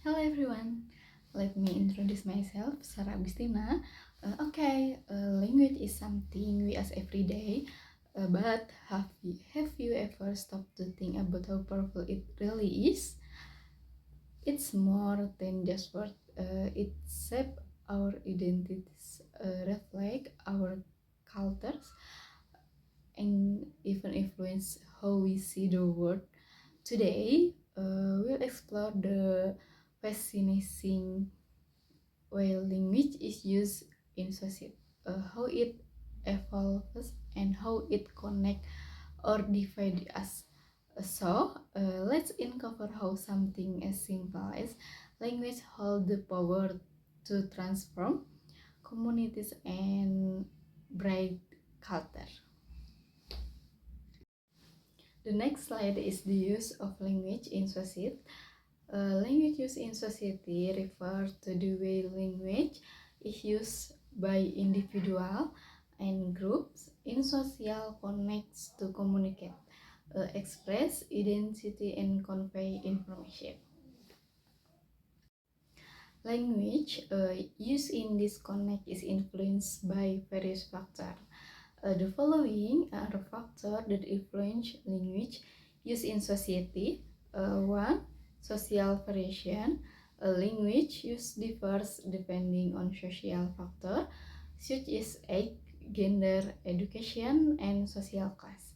Hello everyone, let me introduce myself, Sarah Agustina. Language is something we use every day, but have you ever stopped to think about how powerful it really is? It's more than just words, it shapes our identities, reflect our cultures, and even influence how we see the world. Today, we'll explore the fascinating way language is used in society, how it evolves, and how it connects or divides us. Let's uncover how something as simple as language holds the power to transform communities and break culture. The next slide is the use of language in society. Language use in society refers to the way language is used by individuals and groups in social contexts to communicate, express identity, and convey information. Language used in this context is influenced by various factors. The following are factors that influence language use in society. One, social variation. Language use differs depending on social factors such as age, gender, education, and social class.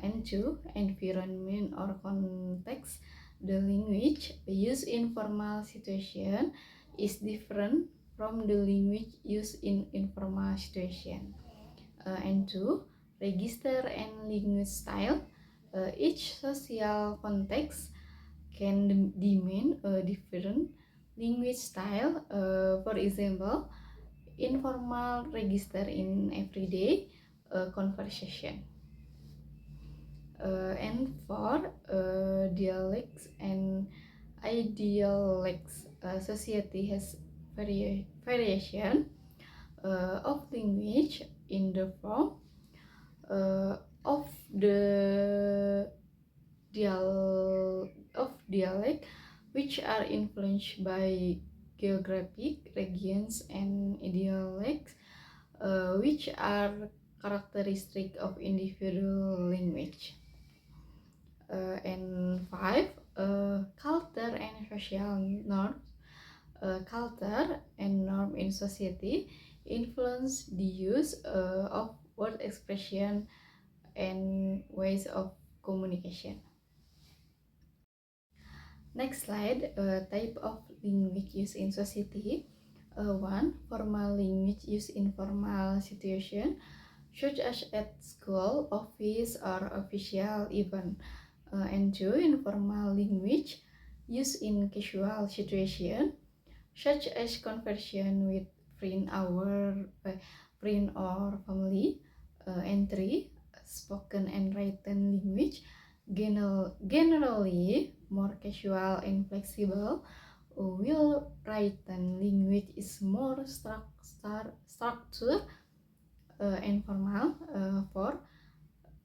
And two, environment or context. The language used in formal situation is different from the language used in informal situation. And two, register and language style. Each social context can demand a different language style. For example, informal register in everyday conversation. And for dialects and idealects, society has variation of language in the form of the dialect, which are influenced by geographic regions, and dialects, which are characteristic of individual language. And five, culture and social norms. Culture and norm in society influence the use of word expression and ways of communication. Next slide, type of language used in society. One, formal language used in formal situation, such as at school, office, or official event. And two, informal language used in casual situation, such as conversation with friend or family. And three, spoken and written language, generally more casual and flexible, while written language is more structured and formal. For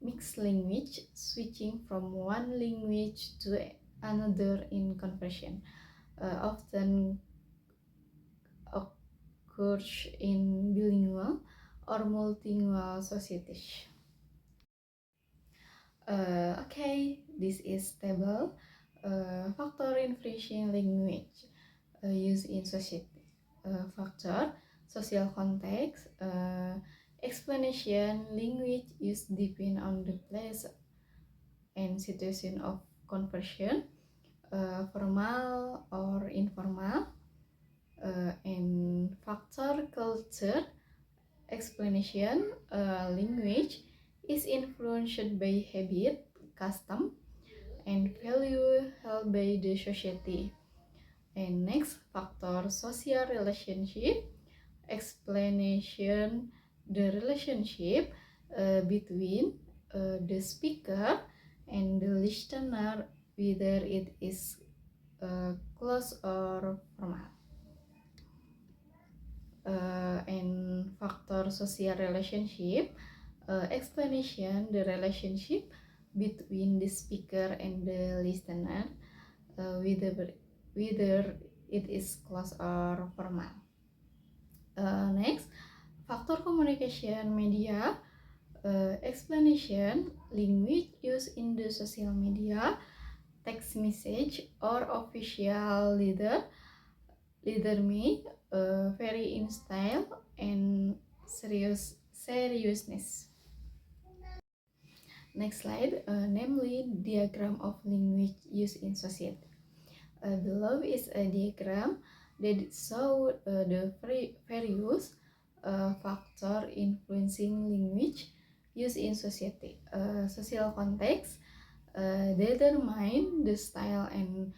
mixed language, switching from one language to another in conversation often occurs in bilingual or multilingual societies. This is table factor influencing language used in society. Factor, social context, explanation, language used depend on the place and situation of conversion, formal or informal, and factor, culture, explanation, language is influenced by habit, custom, and value held by the society. And next factor, social relationship, explanation, the relationship between the speaker and the listener, whether it is close or formal. And factor, social relationship, explanation, the relationship between the speaker and the listener, whether whether it is close or formal. Next, factor communication media, explanation, language used in the social media, text message, or official leader may vary in style and seriousness. Next slide, namely diagram of language used in society. Below is a diagram that shows the various factors influencing language used in society. Social context determine the style and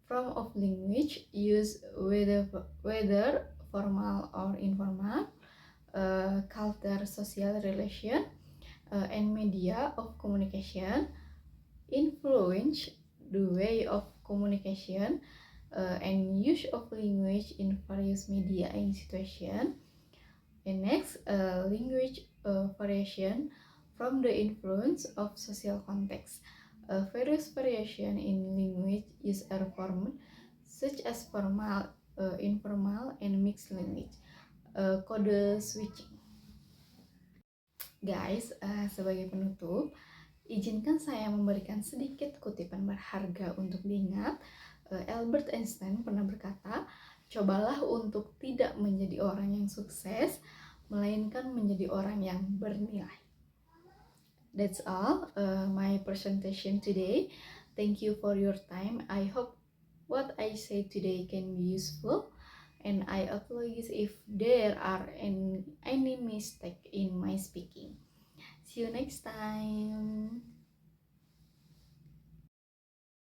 form of language used, whether formal or informal. Culture, social relation, and media of communication influence the way of communication and use of language in various media and situations. And next, language variation from the influence of social context. Various variation in language use are formed, such as formal, informal, and mixed language. Code switching. Guys, sebagai penutup, izinkan saya memberikan sedikit kutipan berharga untuk diingat. Albert Einstein pernah berkata, cobalah untuk tidak menjadi orang yang sukses, melainkan menjadi orang yang bernilai. That's all my presentation today. Thank you for your time. I hope what I say today can be useful, and I apologize if there are any mistake in my speaking. See you next time.